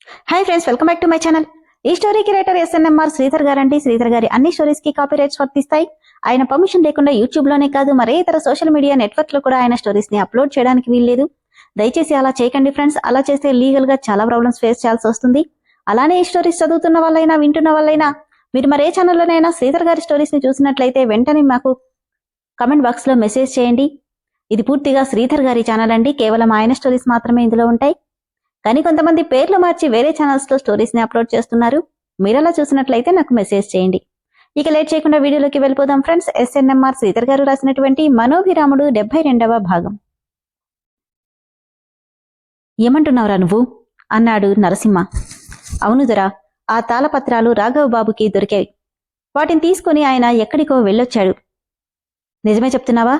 Hi friends, welcome back to my channel. ఈ స్టోరీకి writer SNMR Sridhar గారండి. శ్రీధర్ గారి అన్ని స్టోరీస్ కి కాపీ రైట్స్ వర్తిస్తాయి. ఆయన పర్మిషన్ లేకుండా యూట్యూబ్ లోనే కాదు మరే ఇతర సోషల్ మీడియా నెట్వర్క్ లో కూడా ఆయన స్టోరీస్ ని అప్లోడ్ చేయడానికి వీల్లేదు. దయచేసి అలా చేయకండి ఫ్రెండ్స్. అలా చేస్తే లీగల్ గా చాలా ప్రాబ్లమ్స్ ఫేస్ చేయాల్సి వస్తుంది. అలానే ఈ స్టోరీస్ చదువుతున్న వాళ్ళైనా వింటున్న వాళ్ళైనా మీరు మరే ఛానల్లోనైనా శ్రీధర్ గారి స్టోరీస్ ని చూసినట్లయితే వెంటనే మాకు కమెంట్ బాక్స్ లో మెసేజ్ చేయండి. ఇది పూర్తిగా శ్రీధర్ గారి ఛానల్ అండి. కేవలం ఆయన స్టోరీస్ మాత్రమే ఇందులో ఉంటాయి. కానీ కొంతమంది పేర్లు మార్చి వేరే ఛానల్స్ లో స్టోరీస్ ని అప్లోడ్ చేస్తున్నారు. మీరలా చూసినట్లయితే నాకు మెసేజ్ చేయండి. ఇక లేట్ చేయకుండా వీడియోలోకి వెళ్ళిపోదాం ఫ్రెండ్స్. ఎస్ఎన్ఎంఆర్ శ్రీధర్ గారు రాసినటువంటి మనోభిరాముడు 72వ భాగం. ఏమంటున్నావురా నువ్వు అన్నాడు నరసింహ. అవునుదరా, ఆ తాళపత్రాలు రాఘవ బాబుకి దొరికాయి. వాటిని తీసుకుని ఆయన ఎక్కడికో వెళ్ళొచ్చాడు. నిజమే చెప్తున్నావా?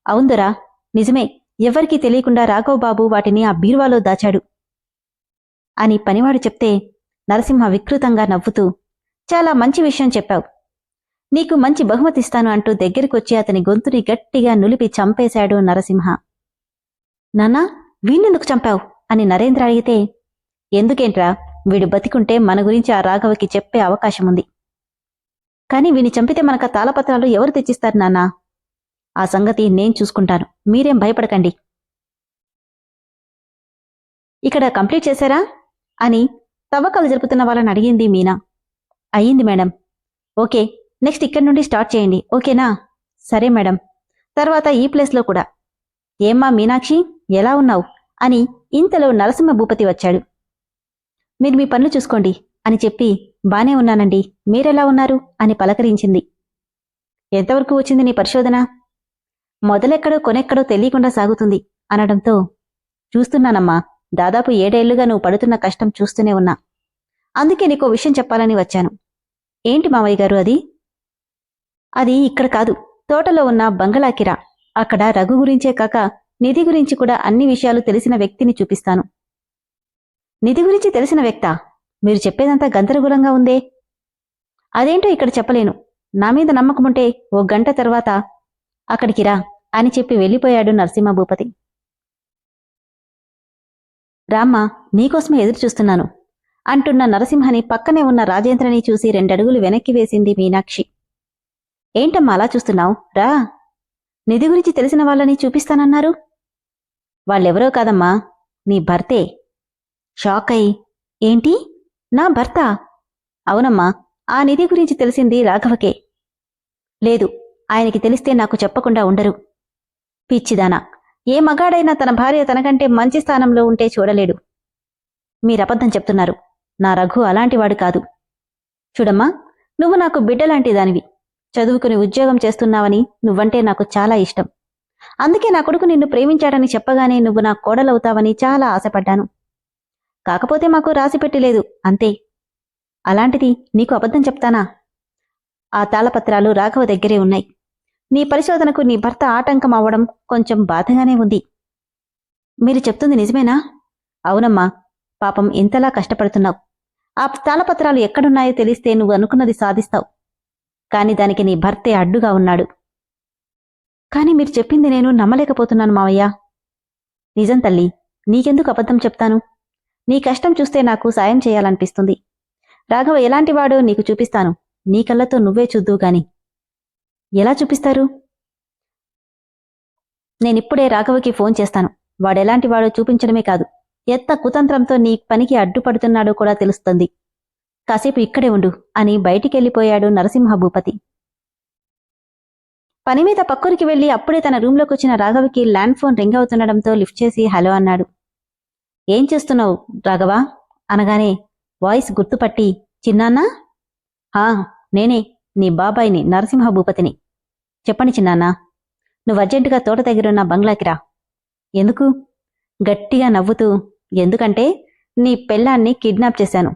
అవునుదరా, నిజమే. ఎవ్వరికీ తెలియకుండా రాఘవ బాబు వాటిని ఆ బీరువాలో దాచాడు అని పనివాడు చెప్తే నరసింహ వికృతంగా నవ్వుతూ, చాలా మంచి విషయం చెప్పావు. నీకు మంచి బహుమతిస్తాను అంటూ దగ్గరికొచ్చి అతని గొంతుని గట్టిగా నులిపి చంపేశాడు నరసింహ. నాన్నా, వీణ్ణెందుకు చంపావు అని నరేంద్ర అడిగితే, ఎందుకేంట్రా, వీడు బతికుంటే మన గురించి ఆ రాఘవకి చెప్పే అవకాశముంది. కాని వీని చంపితే మనకు తాళపత్రాలు ఎవరు తెచ్చిస్తారు నాన్నా? ఆ సంగతి నేను చూసుకుంటాను, మీరేం భయపడకండి. ఇక్కడ కంప్లీట్ చేశారా అని తవ్వకాలు జరుపుతున్న వాళ్ళని అడిగింది మీనా. అయ్యింది మేడం. ఓకే, నెక్స్ట్ ఇక్కడి నుండి స్టార్ట్ చేయండి, ఓకేనా? సరే మేడం. తర్వాత ఈ ప్లేస్లో కూడా. ఏమ్మా మీనాక్షి, ఎలా ఉన్నావు అని ఇంతలో నరసింహ భూపతి వచ్చాడు. మీరు మీ పనులు చూసుకోండి అని చెప్పి, బానే ఉన్నానండి, మీరెలా ఉన్నారు అని పలకరించింది. ఎంతవరకు వచ్చింది నీ పరిశోధన? మొదలెక్కడో కొనెక్కడో తెలియకుండా సాగుతుంది అనడంతో, చూస్తున్నానమ్మా, దాదాపు 7 ఏళ్లుగా నువ్వు పడుతున్న కష్టం చూస్తూనే ఉన్నా. అందుకే నీకో విషయం చెప్పాలని వచ్చాను. ఏంటి మావయ్య గారు అది? అది ఇక్కడ కాదు, తోటలో ఉన్న బంగళాకిరా. అక్కడ రఘు గురించే కాక నిధి గురించి కూడా అన్ని విషయాలు తెలిసిన వ్యక్తిని చూపిస్తాను. నిధి గురించి తెలిసిన వ్యక్తా? మీరు చెప్పేదంతా గందరగోళంగా ఉందే. అదేంటో ఇక్కడ చెప్పలేను. నా మీద నమ్మకముంటే 1 గంట తర్వాత అక్కడికి రా అని చెప్పి వెళ్ళిపోయాడు నరసింహ భూపతి. రామ్మా, నీకోసమే ఎదురు చూస్తున్నాను అంటున్న నరసింహని పక్కనే ఉన్న రాజేంద్రని చూసి 2 అడుగులు వెనక్కి వేసింది మీనాక్షి. ఏంటమ్మా అలా చూస్తున్నావు? రా, నిధి గురించి తెలిసిన వాళ్ళని చూపిస్తానన్నారు. వాళ్ళెవరో కాదమ్మా, నీ భర్తే. షాక్ అయి, ఏంటి, నా భర్త? అవునమ్మా, ఆ నిధి గురించి తెలిసింది రాఘవకే. లేదు, ఆయనకి తెలిస్తే నాకు చెప్పకుండా ఉండరు. పిచ్చిదానా, ఏ మగాడైనా తన భార్య తనకంటే మంచి స్థానంలో ఉంటే చూడలేడు. మీరబద్ధం చెప్తున్నారు. నా రఘు అలాంటివాడు కాదు. చూడమ్మా, నువ్వు నాకు బిడ్డలాంటి దానివి. చదువుకుని ఉద్యోగం చేస్తున్నావని నువ్వంటే నాకు చాలా ఇష్టం. అందుకే నా కొడుకు నిన్ను ప్రేమించాడని చెప్పగానే నువ్వు నా కోడలవుతావని చాలా ఆశపడ్డాను. కాకపోతే మాకు రాసిపెట్టిలేదు, అంతే. అలాంటిది నీకు అబద్ధం చెప్తానా? ఆ తాళపత్రాలు రాఘవ దగ్గరే ఉన్నాయి. నీ పరిశోధనకు నీ భర్త ఆటంకం అవ్వడం కొంచెం బాధగానే ఉంది. మీరు చెప్తుంది నిజమేనా? అవునమ్మా, పాపం ఇంతలా కష్టపడుతున్నావు. ఆ తాళపత్రాలు ఎక్కడున్నాయో తెలిస్తే నువ్వు అనుకున్నది సాధిస్తావు. కాని దానికి నీ భర్తే అడ్డుగా ఉన్నాడు. కాని మీరు చెప్పింది నేను నమ్మలేకపోతున్నాను మావయ్య. నిజం తల్లి, నీకెందుకు అబద్ధం చెప్తాను? నీ కష్టం చూస్తే నాకు సాయం చేయాలనిపిస్తుంది. రాఘవ ఎలాంటివాడో నీకు చూపిస్తాను. నీ కళ్ళతో నువ్వే చూద్దువు గాని. ఎలా చూపిస్తారు? నేనిప్పుడే రాఘవకి ఫోన్ చేస్తాను. వాడెలాంటివాడో చూపించడమే కాదు, ఎంత కుతంత్రంతో నీ పనికి అడ్డుపడుతున్నాడో కూడా తెలుస్తుంది. కాసేపు ఇక్కడే ఉండు అని బయటికెళ్ళిపోయాడు నరసింహ భూపతి. పనిమీద పక్కూరికి వెళ్లి అప్పుడే తన రూంలోకొచ్చిన రాఘవకి ల్యాండ్ ఫోన్ రింగ్ అవుతుండడంతో లిఫ్ట్ చేసి హలో అన్నాడు. ఏం చేస్తున్నావు రాఘవా అనగానే వాయిస్ గుర్తుపట్టి, చిన్నాన్నా? హా, నేనే, నీ బాబాయిని, నరసింహ భూపతిని. చెప్పండి చిన్నాన్నా. నువ్వు అర్జెంటుగా తోట దగ్గరున్న బంగ్లాకి రా. ఎందుకు? గట్టిగా నవ్వుతూ, ఎందుకంటే నీ పెళ్ళాన్ని కిడ్నాప్ చేశాను.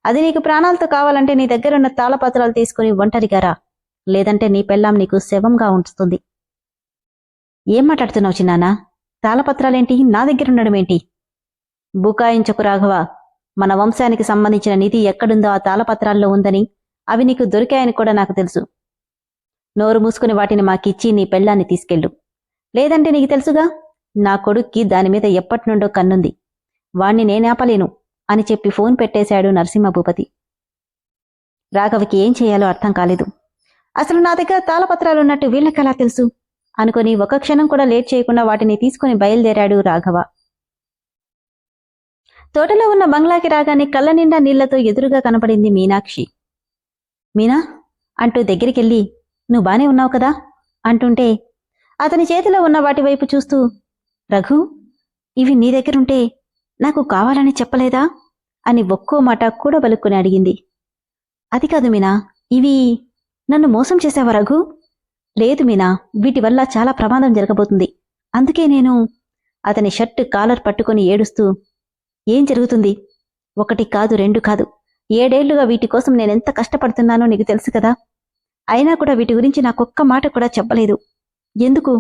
అది నీకు ప్రాణాలతో కావాలంటే నీ దగ్గరున్న తాళపత్రాలు తీసుకుని ఒంటరిగా రా, లేదంటే నీ పెళ్ళాం నీకు శవంగా ఉంచుతుంది. ఏం మాట్లాడుతున్నావు చిన్నానా? తాళపత్రాలేంటి నా దగ్గరుండడమేంటి? బుకాయించకు రాఘవ. మన వంశానికి సంబంధించిన నిధి ఎక్కడుందో ఆ తాళపత్రాల్లో ఉందని, అవి నీకు దొరికాయని కూడా నాకు తెలుసు. నోరు మూసుకుని వాటిని మాకిచ్చి నీ పెళ్ళాన్ని తీసుకెళ్ళు. లేదంటే నీకు తెలుసుగా, నా కొడుక్కి దానిమీద ఎప్పటినుండో కన్నుంది. వాణ్ణి నేనాపలేను. అని చెప్పి ఫోన్ పెట్టేశాడు నరసింహభూపతి. రాఘవకి ఏం చేయాలో అర్థం కాలేదు. అసలు నా దగ్గర తాళపత్రాలున్నట్టు వీళ్ళకెలా తెలుసు అనుకుని ఒక క్షణం కూడా లేట్ చేయకుండా వాటిని తీసుకుని బయలుదేరాడు రాఘవ. తోటలో ఉన్న బంగ్లాకి రాగానే కళ్ళ నిండా నీళ్లతో ఎదురుగా కనపడింది మీనాక్షి. మీనా అంటూ దగ్గరికెళ్ళి, నువ్వు బానే ఉన్నావు కదా అంటుంటే అతని చేతిలో ఉన్న వాటి వైపు చూస్తూ, రఘు, ఇవి నీ దగ్గరుంటే నాకు కావాలని చెప్పలేదా అని ఒక్కో మాట కూడబలుక్కుని అడిగింది. అది కాదు మీనా, ఇవి నన్ను మోసం చేశావా రఘు? లేదు మీనా, వీటి వల్ల చాలా ప్రమాదం జరగబోతుంది, అందుకే నేను. అతని షర్టు కాలర్ పట్టుకుని ఏడుస్తూ, ఏం జరుగుతుంది? ఒకటి కాదు, రెండు కాదు, 7 ఏళ్లుగా వీటి కోసం నేనెంత కష్టపడుతున్నానో నీకు తెలుసు కదా. అయినా కూడా వీటి గురించి నాకొక్క మాట కూడా చెప్పలేదు. ఎందుకు?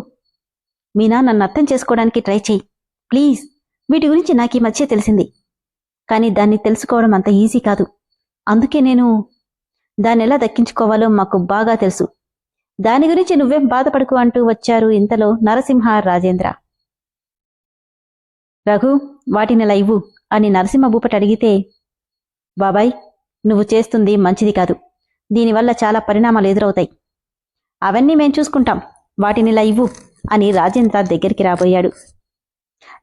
మీనా, నన్ను అర్థం చేసుకోవడానికి ట్రై చెయ్యి ప్లీజ్. వీటి గురించి నాకు ఈ మధ్య తెలిసింది, కానీ దాన్ని తెలుసుకోవడం అంత ఈజీ కాదు. అందుకే నేను దాన్నెలా దక్కించుకోవాలో మాకు బాగా తెలుసు. దాని గురించి నువ్వేం బాధపడుకు అంటూ వచ్చారు ఇంతలో నరసింహ, రాజేంద్ర. రఘు, వాటినెలా ఇవ్వు అని నరసింహభూపతి అడిగితే, బాబాయ్, నువ్వు చేస్తుంది మంచిది కాదు, దీనివల్ల చాలా పరిణామాలు ఎదురవుతాయి. అవన్నీ మేం చూసుకుంటాం, వాటినిలా ఇవ్వు అని రాజేంద్ర దగ్గరికి రాబోయాడు.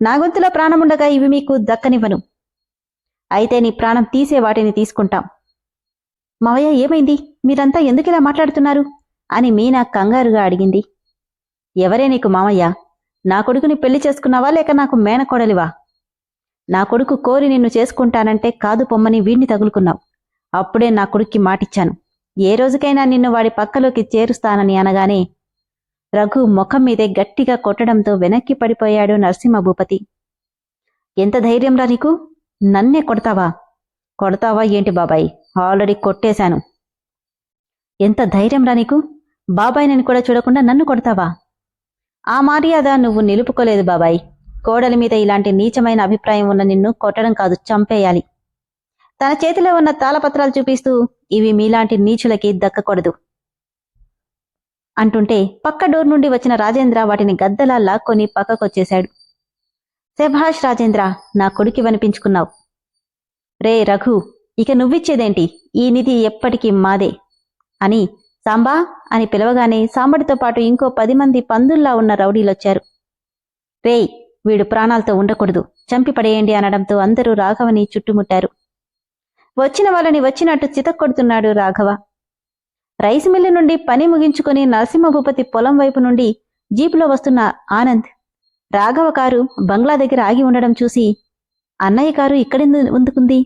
నా గొంతులో ప్రాణముండగా ఇవి మీకు దక్కనివ్వను. అయితే నీ ప్రాణం తీసే వాటిని తీసుకుంటాం. మావయ్య, ఏమైంది? మీరంతా ఎందుకిలా మాట్లాడుతున్నారు అని మీనా కంగారుగా అడిగింది. ఎవరే నీకు మామయ్య? నా కొడుకుని పెళ్లి చేసుకున్నావా లేక నాకు మేనకోడలివా? నా కొడుకు కోరి నిన్ను చేసుకుంటానంటే కాదు పొమ్మని వీణ్ణి తగులుకున్నావు. అప్పుడే నా కొడుక్కి మాటిచ్చాను, ఏ రోజుకైనా నిన్ను వాడి పక్కలోకి చేరుస్తానని అనగానే రఘు ముఖం మీదే గట్టిగా కొట్టడంతో వెనక్కి పడిపోయాడు నరసింహభూపతి. ఎంత ధైర్యంరా నీకు? నన్నే కొడతావా? కొడతావా ఏంటి బాబాయ్? ఆల్రెడీ కొట్టేశాను. ఎంత ధైర్యంరా నీకు? బాబాయ్నని కూడా చూడకుండా నన్ను కొడతావా? ఆ మర్యాద నువ్వు నిలుపుకోలేదు బాబాయ్. కోడలి మీద ఇలాంటి నీచమైన అభిప్రాయం ఉన్న నిన్ను కొట్టడం కాదు, చంపేయాలి. తన చేతిలో ఉన్న తాళపత్రాలు చూపిస్తూ, ఇవి మీలాంటి నీచులకి దక్కకూడదు అంటుంటే పక్క డోర్ నుండి వచ్చిన రాజేంద్ర వాటిని గద్దలా లాక్కొని పక్కకొచ్చేశాడు. శభాష్ రాజేంద్ర, నా కొడుకి వనిపించుకున్నావు. రే రఘు, ఇక నువ్విచ్చేదేంటి? ఈ నిధి ఎప్పటికీ మాదే అని సాంబా అని పిలవగానే సాంబడితో పాటు ఇంకో 10 మంది పందుల్లా ఉన్న రౌడీలొచ్చారు. రేయ్, వీడు ప్రాణాలతో ఉండకూడదు, చంపిపడేయండి అనడంతో అందరూ రాఘవని చుట్టుముట్టారు. వచ్చిన వాళ్ళని వచ్చినట్టు చితక్కొడుతున్నాడు రాఘవ. రైసు మిల్లు నుండి పని ముగించుకుని నరసింహభూపతి పొలం వైపు నుండి జీపులో వస్తున్న ఆనంద్ రాఘవ కారు బంగ్లా దగ్గర ఆగి ఉండడం చూసి, అన్నయ్య కారు ఇక్కడెందుకుంది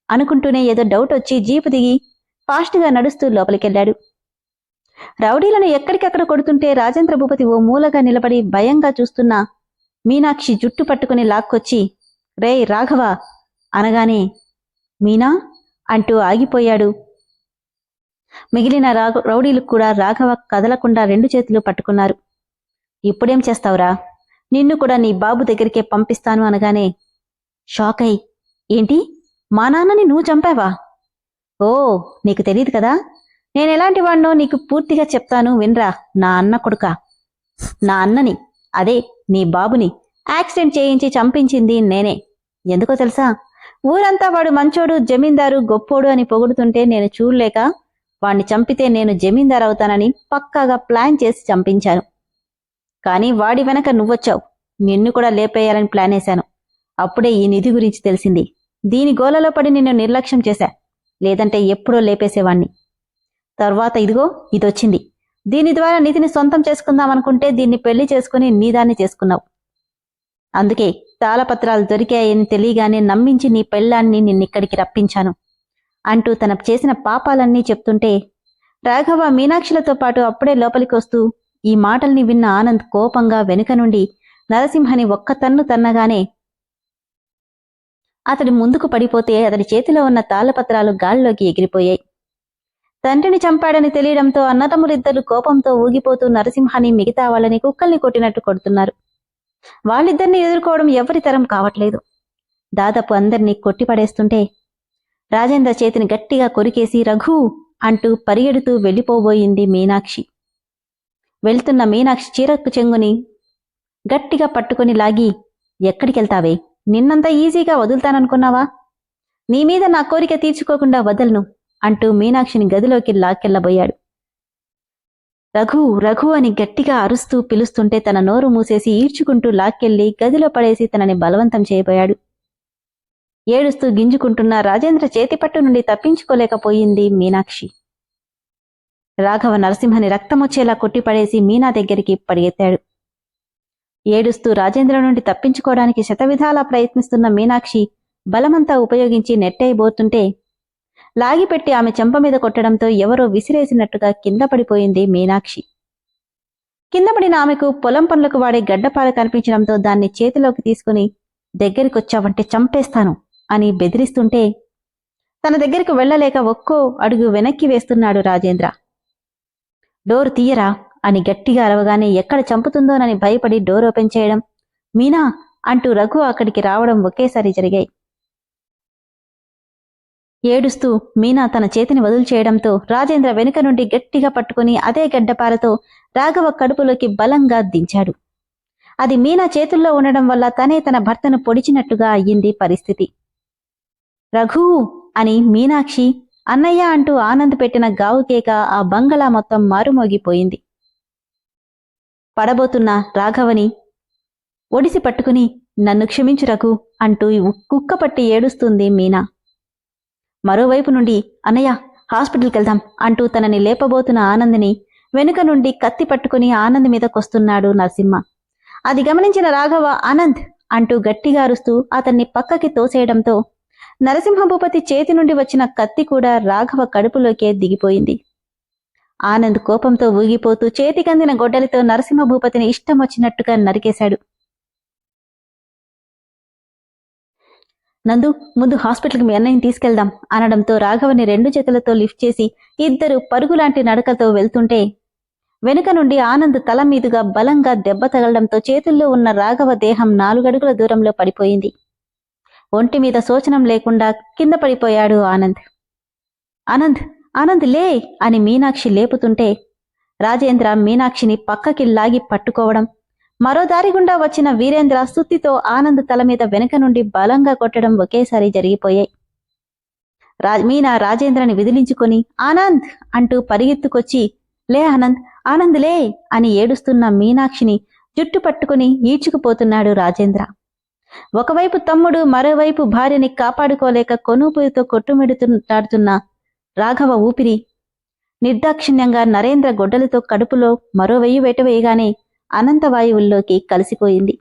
అనుకుంటూనే ఏదో డౌట్ వచ్చి జీపు దిగి ఫాస్ట్గా నడుస్తూ లోపలికెళ్లాడు. రౌడీలను ఎక్కడికక్కడ కొడుతుంటే రాజేంద్ర భూపతి ఓ మూలగా నిలబడి భయంగా చూస్తున్న మీనాక్షి జుట్టు పట్టుకుని లాక్కొచ్చి, రేయ్ రాఘవ అనగానే మీనా అంటూ ఆగిపోయాడు. మిగిలిన రౌడీలు కూడా రాఘవ కదలకుండా 2 చేతులు పట్టుకున్నారు. ఇప్పుడేం చేస్తావురా? నిన్ను కూడా నీ బాబు దగ్గరికే పంపిస్తాను అనగానే షాక్ అయి, ఏంటి, మా నాన్నని నువ్వు చంపావా? ఓ, నీకు తెలియదు కదా, నేనెలాంటి వాణ్ణో నీకు పూర్తిగా చెప్తాను వినరా నా అన్న కొడుకా. నా అన్నని, అదే నీ బాబుని యాక్సిడెంట్ చేయించి చంపించింది నేనే. ఎందుకో తెలుసా? ఊరంతా వాడు మంచోడు, జమీందారు, గొప్పోడు అని పొగుడుతుంటే నేను చూడలేక వాణ్ణి చంపితే నేను జమీందారు అవుతానని పక్కాగా ప్లాన్ చేసి చంపించాను. కానీ వాడి వెనక నువ్వొచ్చావు, నిన్ను కూడా లేపేయాలని ప్లాన్ వేశాను. అప్పుడే ఈ నిధి గురించి తెలిసింది. దీని గోలలో పడి నిన్ను నిర్లక్ష్యం చేశా, లేదంటే ఎప్పుడో లేపేసేవాణ్ణి. తర్వాత ఇదిగో ఇదొచ్చింది. దీని ద్వారా నిధిని సొంతం చేసుకుందామనుకుంటే దీన్ని పెళ్లి చేసుకుని నీదాన్ని చేసుకున్నావు. అందుకే తాళపత్రాలు దొరికాయని తెలియగానే నమ్మించి నీ పెళ్లాన్ని నిన్నిక్కడికి రప్పించాను అంటూ తన చేసిన పాపాలన్నీ చెప్తుంటే రాఘవ మీనాక్షిలతో పాటు అప్పుడే లోపలికి వస్తూ ఈ మాటల్ని విన్న ఆనంద్ కోపంగా వెనుక నుండి నరసింహని ఒక్క తన్ను తన్నగానే అతడి ముందుకు పడిపోతే అతడి చేతిలో ఉన్న తాళపత్రాలు గాల్లోకి ఎగిరిపోయాయి. తండ్రిని చంపాడని తెలియడంతో అన్నతమ్ములిద్దరు కోపంతో ఊగిపోతూ నరసింహాని మిగతా వాళ్ళని కుక్కల్ని కొట్టినట్టు కొడుతున్నారు. వాళ్ళిద్దరిని ఎదుర్కోవడం ఎవరి తరం కావట్లేదు. దాదాపు అందరినీ కొట్టిపడేస్తుంటే రాజేంద్ర చేతిని గట్టిగా కొరికేసి రఘు అంటూ పరిగెడుతూ వెళ్ళిపోబోయింది మీనాక్షి. వెళ్తున్న మీనాక్షి చీరకు చెంగుని గట్టిగా పట్టుకుని లాగి, ఎక్కడికెళ్తావే? నిన్నంత ఈజీగా వదులుతాననుకున్నావా? నీ మీద నా కోరిక తీర్చుకోకుండా వదలను అంటూ మీనాక్షిని గదిలోకి లాక్కెళ్లబోయాడు. రఘు రఘు అని గట్టిగా అరుస్తూ పిలుస్తుంటే తన నోరు మూసేసి ఈడ్చుకుంటూ లాక్కెళ్లి గదిలో పడేసి తనని బలవంతం చేయబోయాడు. ఏడుస్తూ గింజుకుంటున్న రాజేంద్ర చేతిపట్టు నుండి తప్పించుకోలేకపోయింది మీనాక్షి. రాఘవ నరసింహని రక్తమొచ్చేలా కొట్టిపడేసి మీనా దగ్గరికి పరిగెత్తాడు. ఏడుస్తూ రాజేంద్ర నుండి తప్పించుకోవడానికి శతవిధాలా ప్రయత్నిస్తున్న మీనాక్షి బలమంతా ఉపయోగించి నెట్టయిబోతుంటే లాగిపెట్టి ఆమె చెంప మీద కొట్టడంతో ఎవరో విసిరేసినట్టుగా కింద పడిపోయింది మీనాక్షి. కిందపడిన ఆమెకు పొలం పనులకు వాడే గడ్డపాలు కనిపించడంతో దాన్ని చేతిలోకి తీసుకుని దగ్గరికొచ్చావంటే చంపేస్తాను అని బెదిరిస్తుంటే తన దగ్గరికి వెళ్లలేక ఒక్కో అడుగు వెనక్కి వేస్తున్నాడు రాజేంద్ర. డోరు తీయరా అని గట్టిగా అరవగానే ఎక్కడ చంపుతుందోనని భయపడి డోర్ ఓపెన్ చేయడం, మీనా అంటూ రఘు అక్కడికి రావడం ఒకేసారి జరిగాయి. ఏడుస్తూ మీనా తన చేతిని వదులు చేయడంతో రాజేంద్ర వెనుక నుండి గట్టిగా పట్టుకుని అదే గడ్డపారతో రాఘవ కడుపులోకి బలంగా దించాడు. అది మీనా చేతుల్లో ఉండడం వల్ల తనే తన భర్తను పొడిచినట్టుగా అయ్యింది పరిస్థితి. రఘూ అని మీనాక్షి అన్నయ్య అంటూ ఆనంద్ పెట్టిన గావుకేక ఆ బంగళా మొత్తం మారుమోగిపోయింది. పడబోతున్న రాఘవని ఒడిసి పట్టుకుని నన్ను క్షమించు రఘు అంటూ కుక్కపట్టి ఏడుస్తుంది మీనా. మరోవైపు నుండి అన్నయ్య హాస్పిటల్కెళ్దాం అంటూ తనని లేపబోతున్న ఆనంద్ని వెనుక నుండి కత్తి పట్టుకుని ఆనంద్ మీదకొస్తున్నాడు నరసింహ. అది గమనించిన రాఘవ ఆనంద్ అంటూ గట్టిగా అరుస్తూ అతన్ని పక్కకి తోసేయడంతో నరసింహభూపతి చేతి నుండి వచ్చిన కత్తి కూడా రాఘవ కడుపులోకే దిగిపోయింది. ఆనంద్ కోపంతో ఊగిపోతూ చేతికందిన గొడ్డలితో నరసింహభూపతిని ఇష్టం వచ్చినట్టుగా నరికేశాడు. నందు ముందు హాస్పిటల్కి మీ అన్నయ్యని తీసుకెళ్దాం అనడంతో రాఘవని 2 చేతులతో లిఫ్ట్ చేసి ఇద్దరు పరుగులాంటి నడకతో వెళ్తుంటే వెనుక నుండి ఆనంద్ తల మీదుగా బలంగా దెబ్బ తగలడంతో చేతుల్లో ఉన్న రాఘవ దేహం 4 అడుగుల దూరంలో పడిపోయింది. ఒంటి మీద శోచనం లేకుండా కింద పడిపోయాడు ఆనంద్. ఆనంద్ ఆనంద్ లే అని మీనాక్షి లేపుతుంటే రాజేంద్ర మీనాక్షిని పక్కకి లాగి పట్టుకోవడం, మరో దారి గుండా వచ్చిన వీరేంద్ర సుత్తితో ఆనంద్ తల మీద వెనుక నుండి బలంగా కొట్టడం ఒకేసారి జరిగిపోయాయి. మీనా రాజేంద్రని విదిలించుకొని ఆనంద్ అంటూ పరిగెత్తుకొచ్చి లే ఆనంద్ ఆనంద్ లే అని ఏడుస్తున్న మీనాక్షిని జుట్టు పట్టుకుని ఈడ్చుకుపోతున్నాడు రాజేంద్ర. ఒకవైపు తమ్ముడు, మరోవైపు భార్యని కాపాడుకోలేక కొనుపుతో కొట్టుమిడుతాడుతున్న రాఘవ ఊపిరి నిర్దాక్షిణ్యంగా నరేంద్ర గొడ్డలితో కడుపులో మరో వెయ్యి వేయగానే అనంతవాయువుల్లోకి కలిసిపోయింది.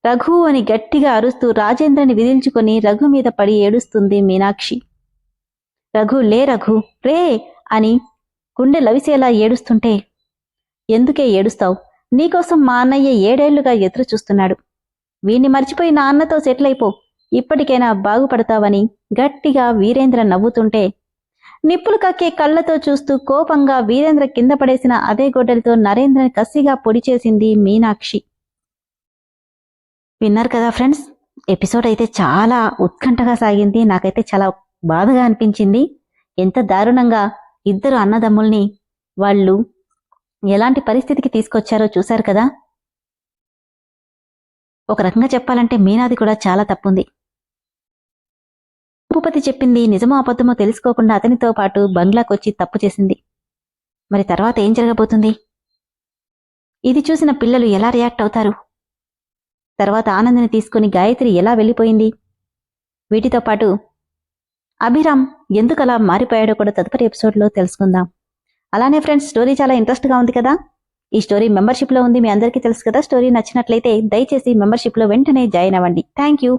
రఘు అని గట్టిగా అరుస్తూ రాజేంద్రని విదిల్చుకొని రఘు మీద పడి ఏడుస్తుంది మీనాక్షి. రఘు లే రఘు రే అని గుండె లవిసేలా ఏడుస్తుంటే ఎందుకే ఏడుస్తావు? నీకోసం మా అన్నయ్య 7 ఏళ్లుగా ఎదురు చూస్తున్నాడు. వీణ్ణి మర్చిపోయి నా అన్నతో సెటిల్ అయిపో, ఇప్పటికైనా బాగుపడతావని గట్టిగా వీరేంద్ర నవ్వుతుంటే నిప్పులు కక్కే కళ్లతో చూస్తూ కోపంగా వీరేంద్ర కింద పడేసిన అదే గొడ్డలితో నరేంద్రని కసిగా పొడిచేసింది మీనాక్షి. విన్నారు కదా ఫ్రెండ్స్, ఎపిసోడ్ అయితే చాలా ఉత్కంఠగా సాగింది. నాకైతే చాలా బాధగా అనిపించింది. ఎంత దారుణంగా ఇద్దరు అన్నదమ్ముల్ని వాళ్ళు ఎలాంటి పరిస్థితికి తీసుకొచ్చారో చూశారు కదా. ఒక రకంగా చెప్పాలంటే మీనాది కూడా చాలా తప్పుంది. భూపతి చెప్పింది నిజమో అబద్ధమో తెలుసుకోకుండా అతనితో పాటు బంగ్లాకొచ్చి తప్పు చేసింది. మరి తర్వాత ఏం జరగబోతుంది? ఇది చూసిన పిల్లలు ఎలా రియాక్ట్ అవుతారు? తర్వాత ఆనందని తీసుకుని గాయత్రి ఎలా వెళ్ళిపోయింది? వీటితో పాటు అభిరామ్ ఎందుకలా మారిపోయాడో కూడా తదుపరి ఎపిసోడ్లో తెలుసుకుందాం. అలానే ఫ్రెండ్స్, స్టోరీ చాలా ఇంట్రెస్ట్గా ఉంది కదా. ఈ స్టోరీ మెంబర్షిప్లో ఉంది, మీ అందరికీ తెలుసు కదా. స్టోరీ నచ్చినట్లయితే దయచేసి మెంబర్షిప్లో వెంటనే జాయిన్ అవ్వండి. Thank you.